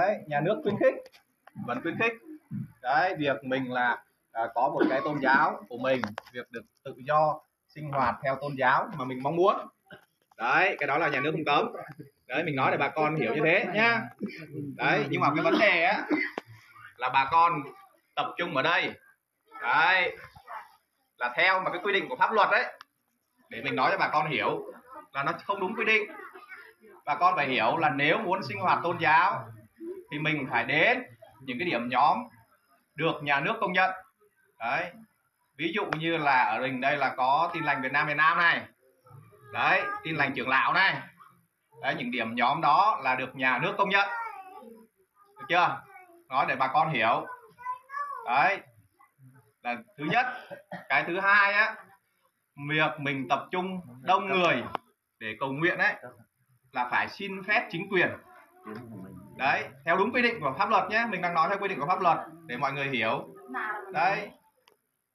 Đấy, nhà nước khuyến khích, vẫn khuyến khích. Đấy, việc mình là có một cái tôn giáo của mình, việc được tự do sinh hoạt theo tôn giáo mà mình mong muốn. Đấy, cái đó là nhà nước không cấm. Đấy, mình nói để bà con hiểu như thế nhá. Đấy, nhưng mà cái vấn đề á là bà con tập trung ở đây. Đấy, là theo mà cái quy định của pháp luật đấy, để mình nói cho bà con hiểu là nó không đúng quy định. Bà con phải hiểu là nếu muốn sinh hoạt tôn giáo thì mình phải đến những cái điểm nhóm được nhà nước công nhận. Đấy, ví dụ như là ở mình đây là có Tin lành Việt Nam này. Đấy, Tin lành Trưởng lão này. Đấy, những điểm nhóm đó là được nhà nước công nhận. Được chưa? Nói để bà con hiểu. Đấy, là thứ nhất. Cái thứ hai á, việc mình tập trung đông người để cầu nguyện ấy là phải xin phép chính quyền. Đấy, theo đúng quy định của pháp luật nhé. Mình đang nói theo quy định của pháp luật để mọi người hiểu. Đấy,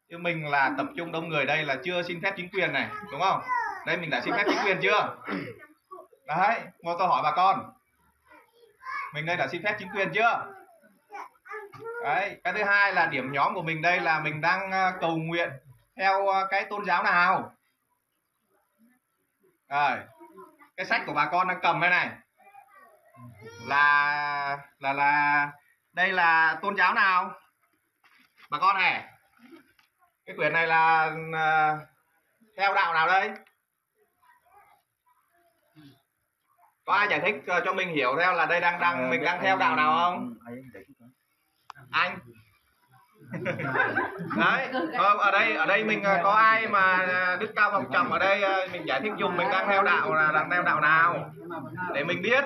chứ mình là tập trung đông người đây là chưa xin phép chính quyền này, đúng không? Đây mình đã xin phép chính quyền chưa? Đấy, một câu hỏi bà con, mình đây đã xin phép chính quyền chưa? Đấy, cái thứ hai là điểm nhóm của mình đây là mình đang cầu nguyện theo cái tôn giáo nào? Rồi, cái sách của bà con đang cầm đây này là đây là tôn giáo nào? Bà con này, cái quyển này là theo đạo nào đây? Có ai giải thích cho mình hiểu theo là đây mình đang theo đạo nào không? Anh. Đấy, ở đây mình có ai mà đức cao vọng trọng ở đây mình giải thích dùng mình đang theo đạo nào để mình biết.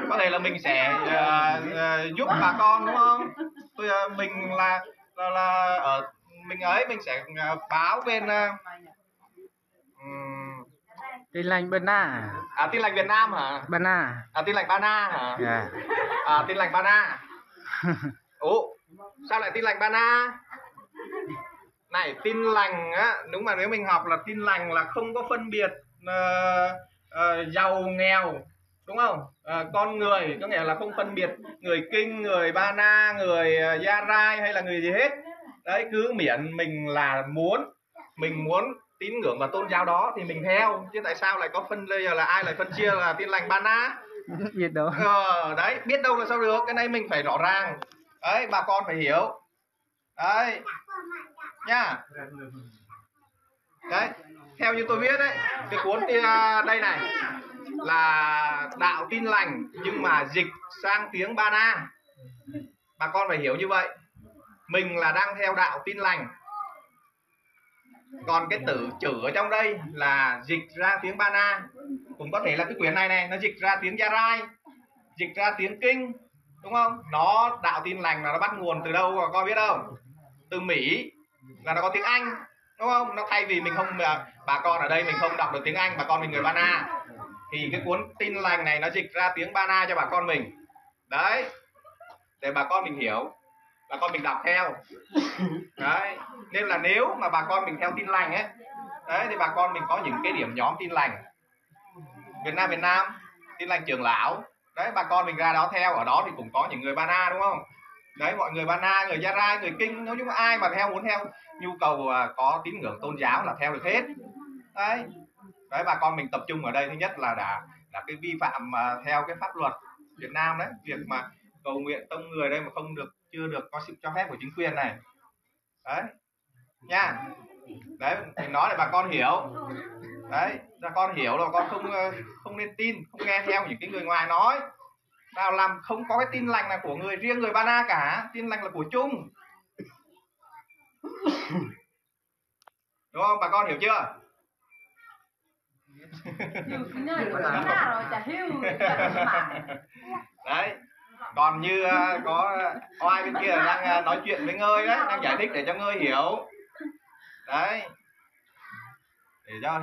Có thể là mình sẽ giúp bà con, đúng không? Mình là ở mình sẽ báo bên Tin lành Ba Na. Tin lành Việt Nam hả? Ba Na. Tin lành Ba Na hả? Yeah. Tin lành Ba Na. Ủa, sao lại Tin lành Ba Na? Này, tin lành á, đúng mà nếu mình học là tin lành là không có phân biệt giàu nghèo, đúng không? Con người có nghĩa là không phân biệt người Kinh, người Ba Na, người Gia Rai hay là người gì hết. Đấy, cứ miễn mình là mình muốn tín ngưỡng và tôn giáo đó thì mình theo, chứ tại sao lại có phân bây giờ là ai lại phân chia là Tin lành Ba Na? Biết đâu. Đấy, biết đâu là sao được, cái này mình phải rõ ràng. Đấy, bà con phải hiểu. Đấy nha. Đấy, theo như tôi biết đấy, cái cuốn đây này là đạo Tin lành nhưng mà dịch sang tiếng Ba Na. Bà con phải hiểu như vậy. Mình là đang theo đạo Tin lành, còn cái chữ ở trong đây là dịch ra tiếng Ba Na. Cũng có thể là cái quyển này nó dịch ra tiếng Gia Rai, dịch ra tiếng Kinh, đúng không? Nó đạo Tin lành là nó bắt nguồn từ đâu bà con biết không? Từ Mỹ, là nó có tiếng Anh, đúng không? Nó thay vì mình không, bà con ở đây mình không đọc được tiếng Anh, bà con mình người Ba Na, thì cái cuốn Tin lành này nó dịch ra tiếng Ba Na cho bà con mình. Đấy, để bà con mình hiểu, bà con mình đọc theo. Đấy, nên là nếu mà bà con mình theo Tin lành ấy, đấy thì bà con mình có những cái điểm nhóm Tin lành Việt Nam, Tin lành Trưởng lão. Đấy, bà con mình ra đó theo, ở đó thì cũng có những người Ba Na, đúng không? Đấy, mọi người Ba Na, người Gia Rai, người Kinh, nói chung ai mà muốn theo nhu cầu có tín ngưỡng tôn giáo là theo được hết. Đấy, bà con mình tập trung ở đây, thứ nhất là cái vi phạm theo cái pháp luật Việt Nam đấy, việc mà cầu nguyện đông người đây mà chưa được có sự cho phép của chính quyền này. Đấy nha. Đấy, mình nói để bà con hiểu. Đấy, bà con hiểu là bà con không nên tin, không nghe theo những cái người ngoài nói. Nào làm không có cái Tin lành là của riêng người Ba Na cả, Tin lành là của chung. Đúng không? Bà con hiểu chưa? Đấy, còn như có ai bên kia đang nói chuyện với Ngơi đấy, đang giải thích để cho Ngơi hiểu. Đấy, để cho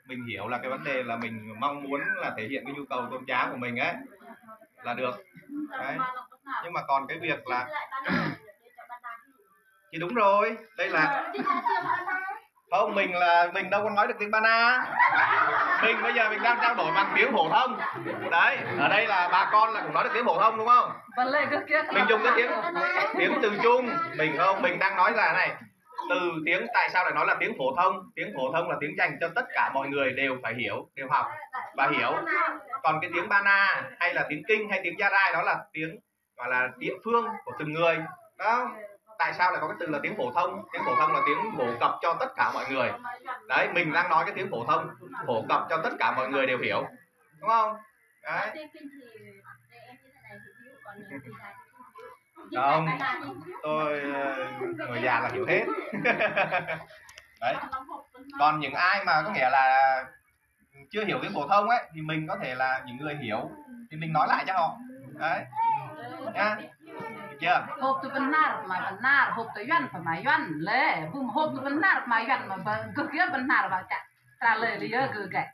mình hiểu là cái vấn đề là mình mong muốn là thể hiện cái nhu cầu tôn giáo của mình ấy là được. Đấy, nhưng mà còn cái việc là thì đúng rồi, đây là không, mình đâu có nói được tiếng Ba Na. mình bây giờ mình đang trao đổi bằng tiếng phổ thông. Đấy, ở đây là bà con là cũng nói được tiếng phổ thông đúng không? Mình dùng cái tiếng từ chung. Mình đang nói là này, từ tiếng, tại sao lại nói là tiếng phổ thông? Tiếng phổ thông là tiếng dành cho tất cả mọi người đều phải hiểu, đều học và hiểu. Còn cái tiếng Ba Na hay là tiếng Kinh hay tiếng Gia Rai đó là tiếng gọi là địa phương của từng người đó. Tại sao lại có cái từ là tiếng phổ thông? Tiếng phổ thông là tiếng phổ cập cho tất cả mọi người. Đấy, mình đang nói cái tiếng phổ thông phổ cập cho tất cả mọi người đều hiểu, đúng không? Đấy. Không, tôi người già là hiểu hết. Đấy. Còn những ai mà có nghĩa là chưa hiểu tiếng phổ thông ấy thì mình có thể là những người hiểu thì mình nói lại cho họ. Đấy. Nhá. Được chưa? Hộp tu benar, hộp tu yuan, phải yuan le, hộp tu benar, yuan mà cực kia benar mà chả trả lời lý cứ cái.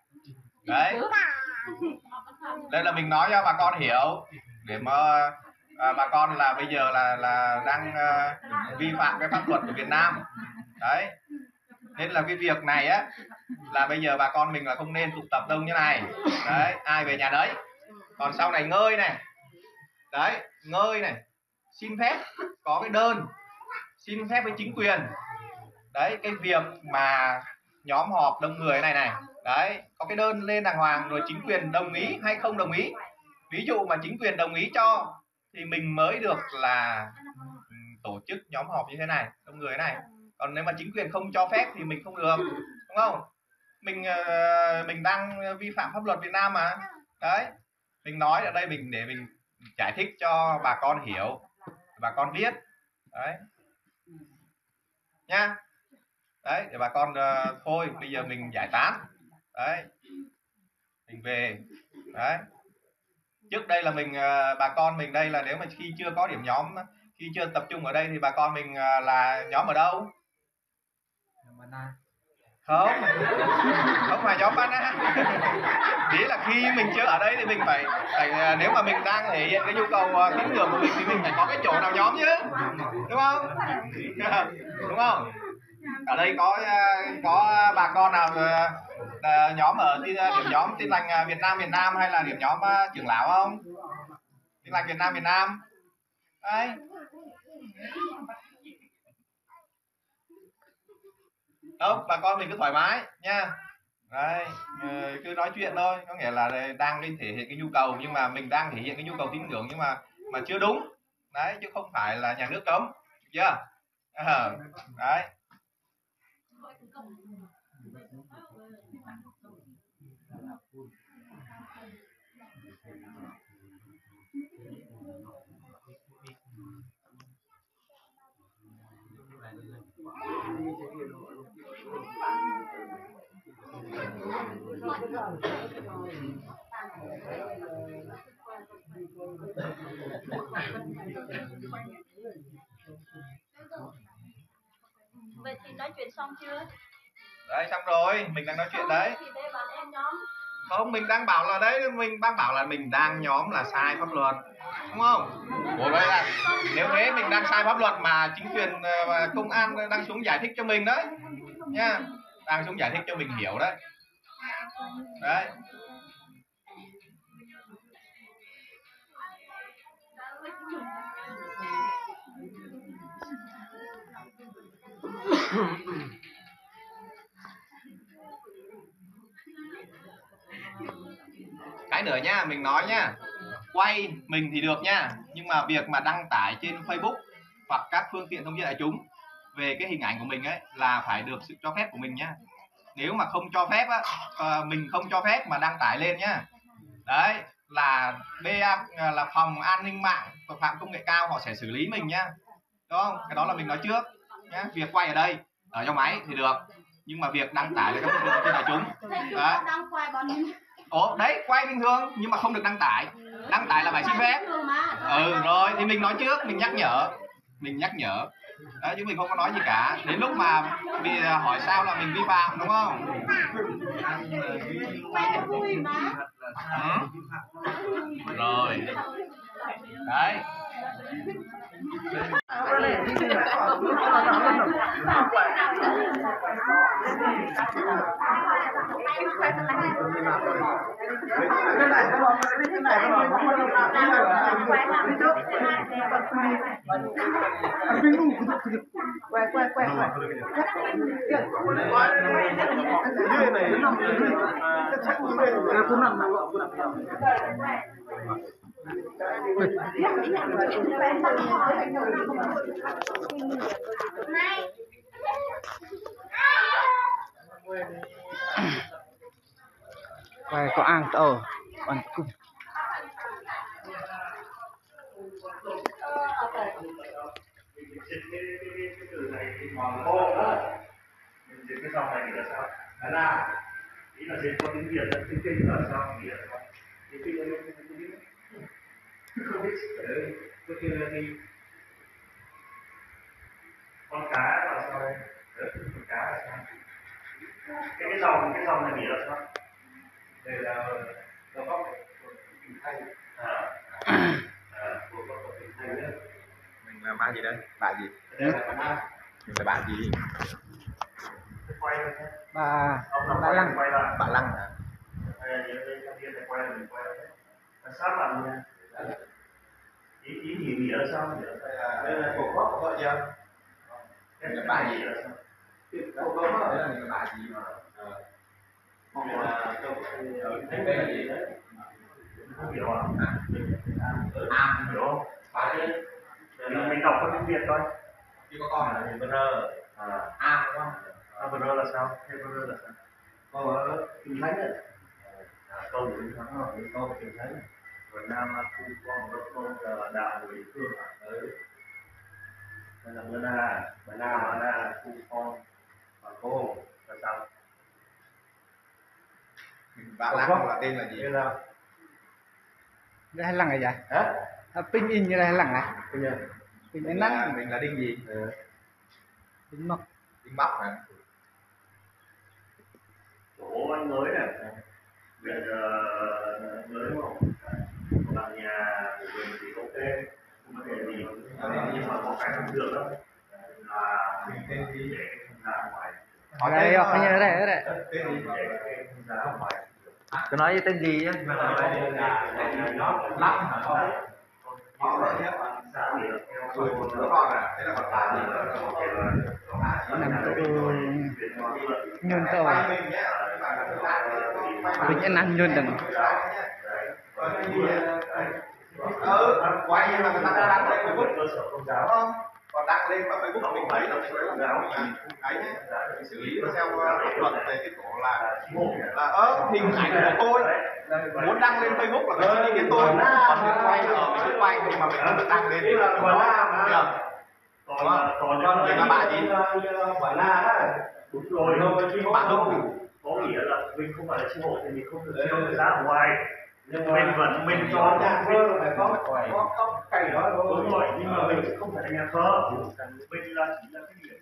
Đấy. Đây là mình nói cho bà con hiểu để mà bà con là bây giờ là đang vi phạm cái pháp luật của Việt Nam. Đấy. Nên là cái việc này á là bây giờ bà con mình là không nên tụ tập đông như này. Đấy, ai về nhà đấy. Còn sau này ngơi này. Đấy, ngơi này. Xin phép có cái đơn xin phép với chính quyền. Đấy, cái việc mà nhóm họp đông người này đấy, có cái đơn lên đàng hoàng rồi chính quyền đồng ý hay không đồng ý. Ví dụ mà chính quyền đồng ý cho thì mình mới được là tổ chức nhóm họp như thế này, đông người này. Còn nếu mà chính quyền không cho phép thì mình không được, đúng không? Mình đang vi phạm pháp luật Việt Nam mà. Đấy, mình nói ở đây để mình giải thích cho bà con hiểu, bà con biết. Đấy nha. Đấy, để bà con thôi bây giờ mình giải tán. Đấy, mình về. Đấy, trước đây là mình bà con mình đây là nếu mà khi chưa có điểm nhóm, khi chưa tập trung ở đây thì bà con mình là nhóm ở đâu? Không, không phải nhóm Ba Na. Ý là khi mình chưa ở đây thì mình phải nếu mà mình đang thể hiện cái nhu cầu tín ngưỡng của mình thì mình phải có cái chỗ nào nhóm chứ, đúng không? Đúng không? Ở đây có bà con nào nhóm ở điểm nhóm Tin Lành Việt Nam hay là điểm nhóm trưởng lão không? Tin Lành Việt Nam. Đấy. Đâu, bà con mình cứ thoải mái nha. Đấy, cứ nói chuyện thôi, có nghĩa là đang thể hiện cái nhu cầu nhưng mà mình đang thể hiện cái nhu cầu tín ngưỡng nhưng mà chưa đúng. Đấy, chứ không phải là nhà nước cấm. Được chưa? Đấy. Vậy thì nói chuyện xong chưa? Đấy, xong rồi, mình đang nói chuyện đấy. Không, mình đang bảo là đấy, mình đang bảo là mình đang nhóm là sai pháp luật, đúng không? Ủa vậy là nếu thế mình đang sai pháp luật mà chính quyền và công an đang xuống giải thích cho mình đấy nha, đang xuống giải thích cho mình hiểu đấy. Đấy. Cái nữa nha, mình nói nha, quay mình thì được nha, nhưng mà việc mà đăng tải trên Facebook hoặc các phương tiện thông tin đại chúng về cái hình ảnh của mình ấy là phải được sự cho phép của mình nhá. Nếu mà không cho phép á, mình không cho phép mà đăng tải lên nhá, đấy là BA là phòng an ninh mạng tội phạm công nghệ cao họ sẽ xử lý mình nhá, đúng không? Cái đó là mình nói trước nhá. Việc quay ở đây ở trong máy thì được, nhưng mà việc đăng tải lên các phương tiện thông tin đại chúng đấy. Ồ đấy, quay bình thường nhưng mà không được đăng tải. Đăng tải là phải xin phép. Rồi thì mình nói trước, mình nhắc nhở đấy, chứ mình không có nói gì cả. Đến lúc mà bị hỏi sao là mình vi phạm, đúng không? Rồi đấy. Quay có ăn tàu ăn cung cái dòng này thì là sao? Là ý là dịch có tiếng Việt là tiếng kinh là sao? Nghĩa là sao? Tiếng kinh là không biết có kia là gì? Con cá là sao đây? Con cá là sao? Cái dòng này nghĩa là sao? Đây là nó có hình thành của hình thành nữa. Mình là bạn gì đây? Bạn gì? Mình là bạn gì? bà Lăng. Bạn Lăng hả? Sao bạn ý nghĩa là sao? Đây là cổ gốc của vợ chưa? Đây là bạn gì? Cổ gốc đó là bạn gì mà? Đây là gì đấy? Không hiểu à? Hiểu không? Mình đọc có tiếng Việt thôi. Chứ có con là gì? Đúng không? Bơ là sao? Thế bơ là sao? Có kinh thánh đấy. Câu kinh thánh rồi, câu kinh thánh. Việt Nam là khu con đất con là đạo của địa phương. Đây là Bơ Na là khu con và cô là sao? Bạn Lăng là tên là gì? Đây hay lăng này vậy? Hả? Pin in như đây hay lăng này? Pin in nắng. Mình là Đinh gì? Đinh mọc. Đinh Bóc hả? Chỗ anh mới này. Bây giờ mới đúng không? Bạn nhà của mình thì ok, không có thể gì. Nhưng mà có cái không được đó là mình tên gì để không ra ngoài. Ở đây ở đây. Tên gì để không ra ngoài. Tôi nói tên gì nhá? Nó Lăng hả? Nó là nhất. Con à? Thế là còn bạn gì? Nằm tụ nhôn tàu mình sẽ ăn nhôn đừng Quay nhưng mà người ta đăng lên Facebook cơ sở tôn giáo không? Còn đăng lên mà Facebook mình thấy là mình thấy là mình xử lý nó theo pháp luật về cái cổ là hình ảnh của tôi muốn đăng lên Facebook là phải ý kiến tôi, còn việc quay mình cứ quay nhưng mà mình không được đăng lên. Còn là bạn gì? Quả La đó. Đúng rồi, Bạn Đông. Có nghĩa là mình không phải là chi hội thì mình không được theo giá ở ngoài. Nhưng mình cho nhà thơ phải có cảnh đó thôi. Đúng rồi, nhưng mà mình không phải là nhà thơ. Mình là chỉ là cái điểm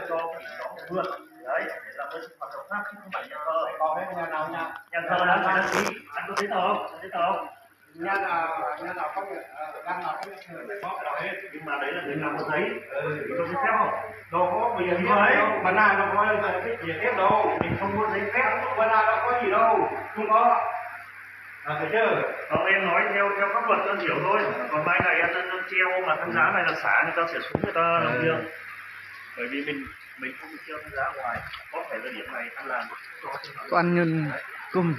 cho mình đó vượt. Đấy, để làm cái hoạt động khác chứ không phải nhà thơ. Còn cái nhà nào nha? Nhà thơ đã phải đăng ký. Anh có giấy tờ không? Giấy tờ không? Nhà nào không đăng nào không có hết. Nhưng mà đấy là người làm có giấy. Thì có giấy phép không? Đâu có bây giờ biết đâu, mà nào đâu có cái gì phép đâu, Mình không có giấy phép. mà nào đâu có gì đâu, không có. Phải chưa? Không, em nói theo pháp luật đơn hiểu thôi. Còn mai này anh treo mà thang giá này là xả người ta sẽ xuống người ta làm việc. Bởi vì mình không được treo thang giá ngoài. Có thể là điểm này anh làm con nhôn cung